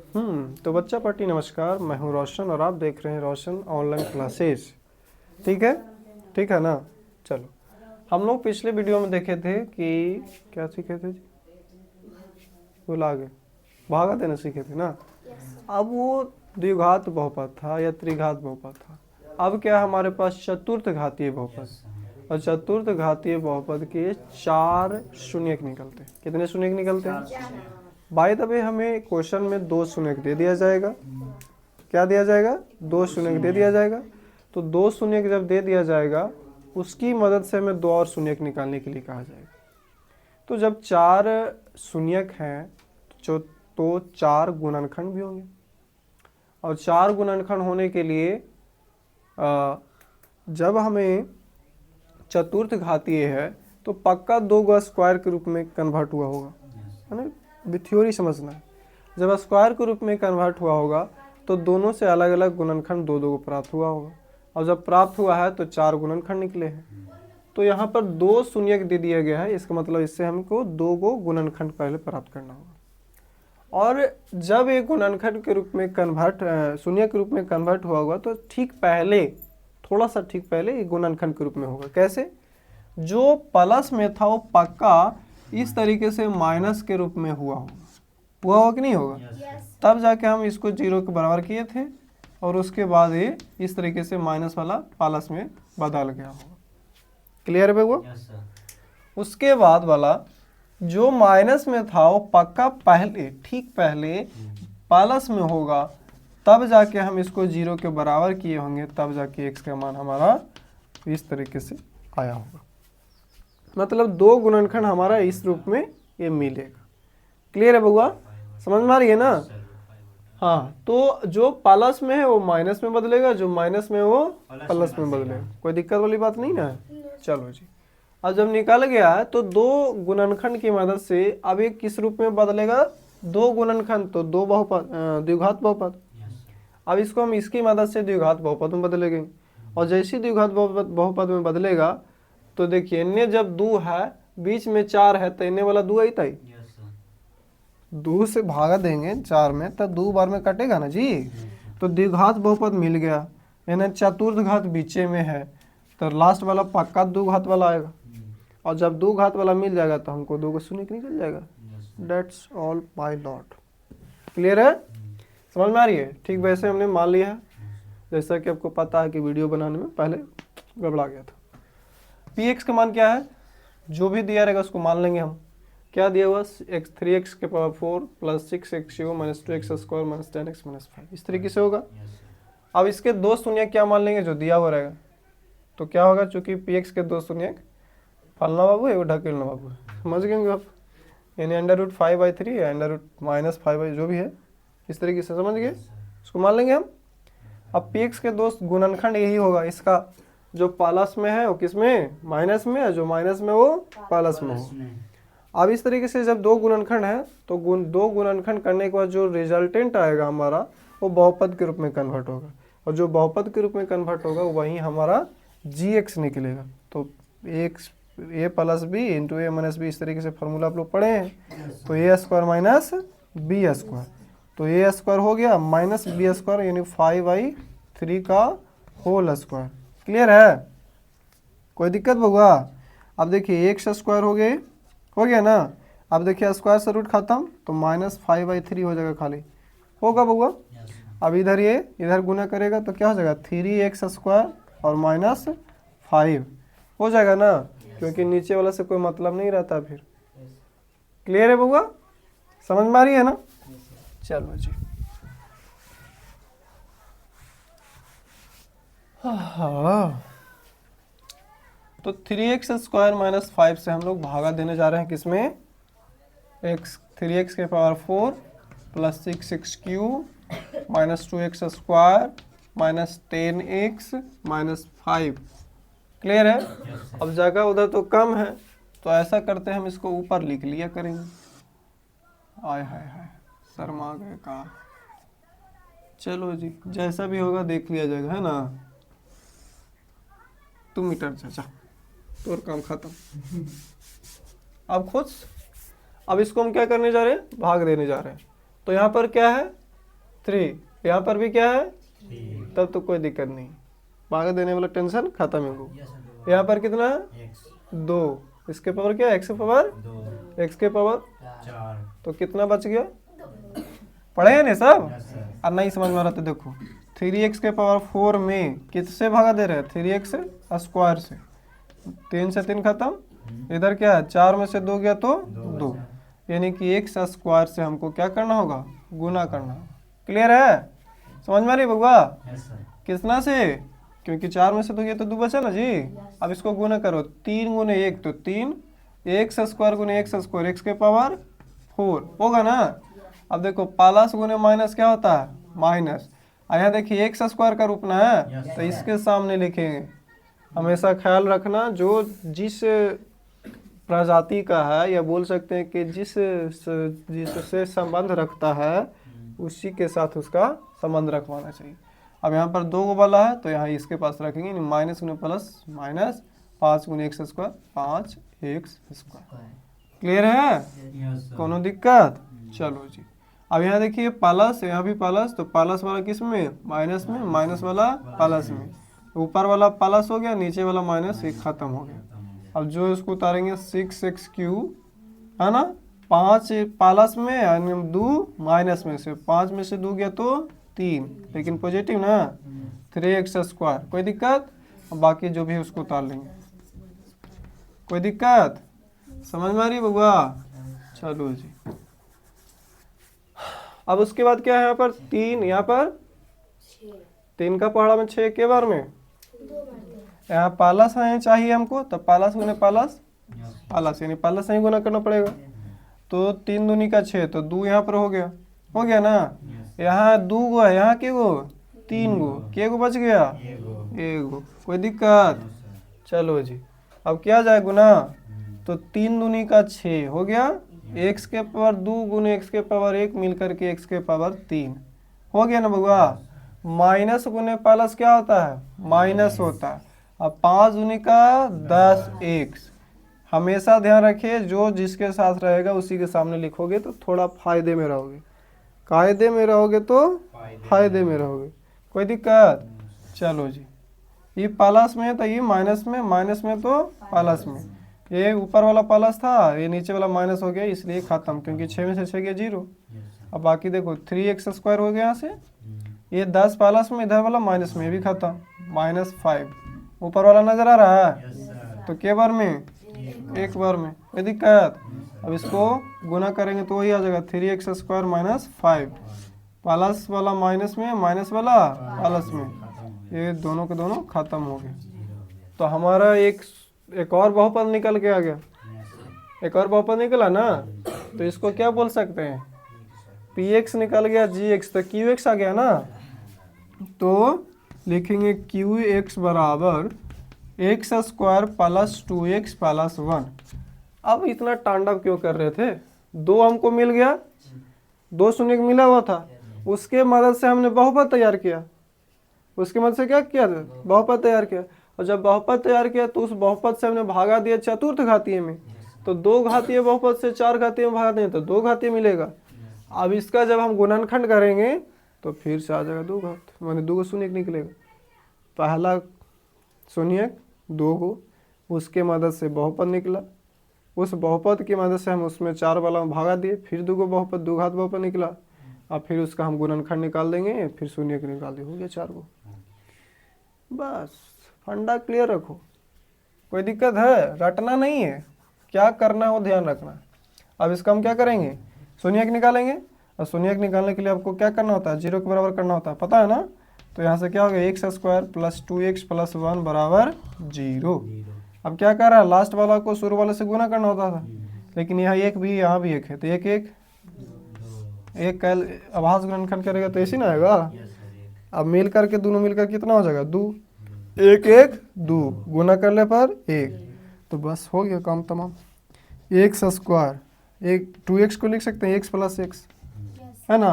तो बच्चा पार्टी नमस्कार, मैं हूँ रोशन और आप देख रहे हैं रोशन ऑनलाइन क्लासेस। ठीक है, ठीक है ना। चलो, हम लोग पिछले वीडियो में देखे थे कि क्या सीखे थे जी, भुला गए, भागा देना सीखे थे ना। अब वो द्विघात बहुपद था या त्रिघात बहुपद था। अब क्या हमारे पास चतुर्थ घातीय बहुपद, और चतुर्थ घातीय बहुपद के 4 शून्यक निकलते हैं। कितने शून्यक निकलते हैं? बाय द वे हमें क्वेश्चन में 2 शून्यक दे दिया जाएगा। क्या दिया जाएगा? 2 शून्यक दे दिया जाएगा। तो 2 शून्यक जब दे दिया जाएगा, उसकी मदद से हमें 2 और शून्यक निकालने के लिए कहा जाएगा। तो जब 4 शून्यक हैं तो 4 गुणनखंड भी होंगे, और 4 गुणनखंड होने के लिए जब हमें चतुर्थ घातीय है तो पक्का 2 का स्क्वायर के रूप में कन्वर्ट हुआ होगा, है ना। विथ थ्योरी समझना है। जब स्क्वायर के रूप में कन्वर्ट हुआ होगा तो दोनों से अलग अलग गुणनखंड 2 को प्राप्त हुआ होगा, और जब प्राप्त हुआ है तो 4 गुणनखंड निकले हैं। तो यहाँ पर 2 शून्यक दे दिया गया है, इसका मतलब इससे हमको 2 को गुणनखंड पहले प्राप्त करना होगा। और जब एक गुणनखंड के रूप में कन्वर्ट शून्य के रूप में कन्वर्ट हुआ होगा तो ठीक पहले, थोड़ा सा ठीक पहले ये गुणनखंड के रूप में होगा। कैसे? जो प्लस में था वो पक्का इस तरीके से माइनस के रूप में हुआ होगा कि नहीं होगा? तब जाके हम इसको 0 के बराबर किए थे, और उसके बाद ये इस तरीके से माइनस वाला प्लस में बदल गया होगा। क्लियर है वो? उसके बाद वाला जो माइनस में था वो पक्का पहले, ठीक पहले प्लस में होगा, तब जाके हम इसको 0 के बराबर किए होंगे, तब जाके x का मान हमारा इस तरीके से आया होगा। मतलब 2 गुणनखंड हमारा इस रूप में ये मिलेगा। क्लियर है बउआ? समझ में आ रही है ना? हाँ, तो जो प्लस में है वो माइनस में बदलेगा, जो माइनस में वो प्लस में बदलेगा। कोई दिक्कत वाली बात नहीं ना? चलो जी, अब जब निकल गया है तो 2 गुणनखंड की मदद से अब ये किस रूप में बदलेगा? 2 गुणनखंड तो 2 बहुपद, द्विघात बहुपद। अब इसको हम इसकी मदद से द्विघात बहुपद में बदलेंगे, और जैसे द्विघात बहुपद में बदलेगा तो देखिए इन्हें जब 2 है, बीच में 4 है, तो इन्हें वाला 2 आई 2 से भागा देंगे 4 में, तो 2 बार में कटेगा ना जी। तो द्विघात बहुपद मिल गया, इन्हें चतुर्थ घात बीचे में है, तो लास्ट वाला पक्का 2 घात वाला आएगा। और जब 2 घात वाला मिल जाएगा तो हमको 2 का शून्य निकल जाएगा। That's all bye lot. Clear है? समझ में आ रही है? ठीक वैसे हमने मान लिया है, जैसा कि आपको पता है कि वीडियो बनाने में पहले गड़बड़ा गया था। px का मान क्या है? जो भी दिया रहेगा उसको मान लेंगे हम। क्या दिया हुआ? 3x के power 4 plus 6x minus 2x square minus 10x minus 5, इस तरीके से होगा। अब इसके 2 शून्य क्या मान लेंगे? जो दिया हुआ रहेगा। तो क्या होगा? चूंकि px के 2 शून्य फलना बाबू है, वो ढकेलना बाबू है, समझ गए आप? यानी √5/3 या √-5 जो भी है, इस तरीके से समझ गए, इसको मान लेंगे हम। अब px के 2 गुणनखंड यही होगा, इसका जो प्लस में है वो किस में? माइनस में है, जो माइनस में वो प्लस में हो। अब इस तरीके से जब 2 गुणनखंड है तो 2 गुणनखंड करने के बाद जो रिजल्टेंट आएगा हमारा वो बहुपद के रूप में कन्वर्ट होगा, और जो बहुपद के रूप में कन्वर्ट होगा वही हमारा gx निकलेगा। तो a plus B into A minus B, इस तरीके से फॉर्मूला आप लोग पढ़े हैं। तो A square minus B square, तो ए स्क्वायर हो गया माइनस बी स्क्वायर, यानी 5/3 का होल स्क्वायर। क्लियर है? कोई दिक्कत होगा? अब देखिए x स्क्वायर हो गया ना। अब देखिए स्क्वायर से रूट खत्म, तो -5/3 हो जाएगा, खाली होगा बउआ। अब इधर गुना करेगा तो क्या हो जाएगा? 3x स्क्वायर और -5 हो जाएगा ना, क्योंकि नीचे वाला से कोई मतलब नहीं रहता फिर। क्लियर है बउआ? समझ में आ रही है ना? चलो जी, हाँ, तो 3x स्क्वायर माइनस 5 से हम लोग भागा देने जा रहे हैं किसमें? 3x के power 4 plus 6x³ minus 2x square minus 10x minus 5। Clear है? अब जगह उधर तो कम है, तो ऐसा करते हैं हम इसको ऊपर लिख लिया करेंगे। आय हाय हाय, शर्मा गए का। चलो जी, जैसा भी होगा देख लिया जाएगा, है ना। तुम मीटर चाचा, तो और काम खत्म। अब खुद अब इसको हम क्या करने जा रहे हैं? भाग देने जा रहे हैं। तो यहाँ पर क्या है? 3, यहाँ पर भी क्या है 3 तब तो कोई दिक्कत नहीं, भाग देने वाला टेंशन खत्म है वो। यस सर यहाँ पर कितना है x 2, इसके पावर क्या x के पावर 2 x के पावर 4 तो कितना बच गया, पढ़े हैं नहीं सब? यस सर और नहीं समझ में आ रहा तो देखो 3x के पावर 4 में किससे भागा दे रहे हैं 3x स्क्वायर से, 3 से 3 खत्म, इधर क्या है 4 में से 2 गया तो 2, यानी कि x स्क्वायर से हमको क्या करना होगा गुना करना होगा। क्लियर है, समझ में आ रही बउआ? यस सर कितना से, क्योंकि 4 में से 2 गया तो 2 बचा ना जी। अब इसको गुना करो 3 गुने 1 तो 3, x स्क्वायर गुने x स्क्वायर x के पावर 4 होगा ना। अब देखो प्लस गुने माइनस क्या होता है माइनस, यहाँ देखिए एक्स स्क्वायर का रूप ना है तो इसके सामने लिखेंगे। हमेशा ख्याल रखना जो जिस प्रजाति का है या बोल सकते हैं कि जिससे संबंध रखता है उसी के साथ उसका संबंध रखवाना चाहिए। अब यहाँ पर 2 वाला है तो यहाँ इसके पास रखेंगे माइनस गुने प्लस माइनस 5 गुने x square 5 x square. Clear है, यस सर कोनो दिक्कत? चलो जी, अब यहाँ देखिए प्लस, यहाँ भी प्लस, तो प्लस वाला किस में माइनस में, माइनस वाला प्लस में, ऊपर वाला प्लस हो गया नीचे वाला माइनस, एक खत्म हो गया। अब जो इसको उतारेंगे 6x³ है ना, 5 प्लस में यानी 2 माइनस में से, 5 में से 2 गया तो 3, लेकिन पॉजिटिव ना 3x स्क्वायर, कोई दिक्कत? अब बाकी जो भी है उसको उतार लेंगे, कोई दिक्कत? समझ में आ रही बउआ? चलो जी, अब उसके बाद क्या है यहाँ पर 3, यहाँ पर 3 का पहाड़ा में 6 के बार में, यहाँ प्लस है चाहिए हमको, तब प्लस गुने प्लस प्लस यानी प्लस ही गुना करना पड़ेगा। तो 3 दूनी का 6 तो 2 यहाँ पर हो गया ना। यहाँ 2 गो है, यहाँ के गो 3 गो, के गो बच गया एगो, कोई दिक्कत? चलो जी, अब क्या जाए गुना, तो 3 दूनी का 6 हो गया, x के पावर 2 गुने x के पावर 1 मिलकर के x के पावर 3 हो गया ना बउआ। माइनस गुने प्लस क्या होता है माइनस होता है। अब 5 दूनी का 10x, हमेशा ध्यान रखिए जो जिसके साथ रहेगा उसी के सामने लिखोगे तो थोड़ा फायदे में रहोगे, कायदे में रहोगे तो फायदे में रहोगे, कोई दिक्कत? चलो जी, ये प्लस में है तो ये माइनस में, माइनस में तो प्लस में, ये ऊपर वाला प्लस था ये नीचे वाला माइनस हो गया इसलिए खत्म, क्योंकि 6 में से 6 गया 0। अब बाकी देखो 3x स्क्वायर हो गया यहाँ से, ये 10 प्लस में, इधर वाला माइनस में भी खत्म, -5 ऊपर वाला नजर आ रहा है तो के बार में एक बार में, कोई दिक्कत? अब इसको गुना करेंगे तो वही आ जाएगा 3x स्क्वायर -5, प्लस वाला माइनस में, माइनस वाला प्लस में, ये दोनों के दोनों खत्म हो गए। तो हमारा एक और बहुपद निकल के आ गया, एक और बहुपद निकला ना, तो इसको क्या बोल सकते हैं px निकल गया gx, तो qx आ गया ना, तो लिखेंगे qx बराबर x square plus 2x plus 1। अब इतना तांडव क्यों कर रहे थे, 2 हमको मिल गया, 2 शून्य मिला हुआ था, उसके मदद से हमने बहुपद तैयार किया, उसकी मदद से क्या किया था बहुपद तैयार किया, और जब बहुपद तैयार किया तो उस बहुपद से हमने भागा दिया चतुर्थ घातीय में, तो 2 घातीय बहुपद से 4 घातीय में भागा दें तो 2 घातीय मिलेगा। अब इसका जब हम गुणनखंड करेंगे तो फिर से आ जाएगा 2 घात, माने 2 शून्य निकलेगा, पहला शून्य 2 गो, उसके मदद से बहुपद निकला, उस बहुपद की मदद से हम उसमें 4 वाला में भागा दिए, फिर 2 गो बहुपद 2 घात बहुपद निकला, अब फिर उसका हम गुणनखंड निकाल देंगे, फिर शून्य निकाल देंगे, हो गया 4 गो। बस फंडा क्लियर रखो, कोई दिक्कत है? रटना नहीं है, क्या करना है वो ध्यान रखना। अब इसका हम क्या करेंगे शून्य निकालेंगे, और शून्य निकालने के लिए आपको क्या करना होता है 0 के बराबर करना होता है, पता है ना। तो यहाँ से क्या हो गया x square plus 2x plus 1 बराबर 0। अब क्या कर रहा है लास्ट वाला को शुरू वाले से गुना करना होता था, लेकिन यहाँ एक भी यहाँ भी एक है, तो एक कैल आभास गुणनखंड करेगा तो ऐसे ना आएगा। अब मिल करके दोनों मिलकर कितना हो जाएगा 2, 1 1 2 गुना कर ले पर 1, तो बस हो गया काम तमाम। x स्क्वायर, एक 2x को लिख सकते हैं x प्लस x, है ना।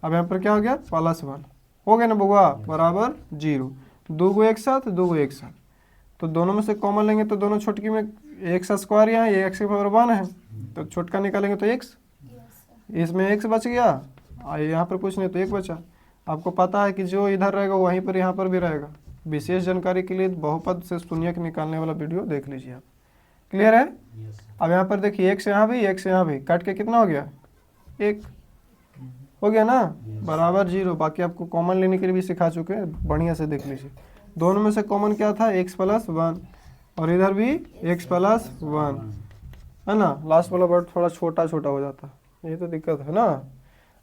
अब यहाँ पर क्या हो गया प्लस 1 हो गया ना बउआ बराबर 0, 2 गो एक साथ 2 गो एक साथ, तो दोनों में से कॉमन लेंगे तो दोनों छोटकी में x स्क्वायर यहाँ ये x के पावर 1 है, तो छोटका निकालेंगे तो x, इसमें x बच गया, और यहाँ पर कुछ नहीं तो 1 बचा, आपको पता है कि जो इधर रहेगा वहीं पर यहाँ पर भी रहेगा। विशेष जानकारी के लिए बहुपद से शून्यक निकालने वाला वीडियो देख लीजिए आप। क्लियर है? Yes sir. अब यहाँ पर देखिए x यहाँ भी x यहाँ भी काट के कितना हो गया 1 हो गया ना, बराबर 0। बाकी आपको कॉमन लेने के लिए भी सिखा चुके हैं, बढ़िया से देख लीजिए। दोनों में से कॉमन क्या था x प्लस 1 और इधर भी x प्लस 1 है ना। लास्ट वाला वर्ड थोड़ा छोटा छोटा हो जाता है, ये तो दिक्कत है ना।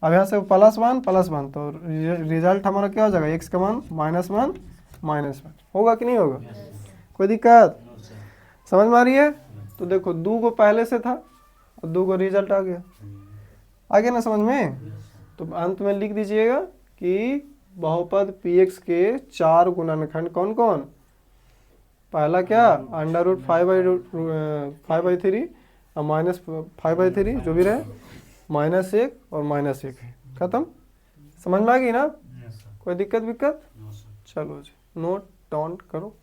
अब यहाँ से +1 तो रिजल्ट हमारा क्या हो जाएगा x का मान -1 होगा कि नहीं होगा? कोई दिक्कत समझ में आ रही है? तो देखो 2 को पहले से था और 2 को रिजल्ट आ गया ना समझ में। तो अंत में लिख दीजिएगा कि बहुपद px के 4 गुणनखंड कौन कौन। पहला क्या √5/3 और -5/3 जो भी रहे, -1 और -1 है। खत्म, समझ में आ गई ना? Yes sir. कोई दिक्कत विक्कत? No sir. चलो जी, नोट डाउन करो।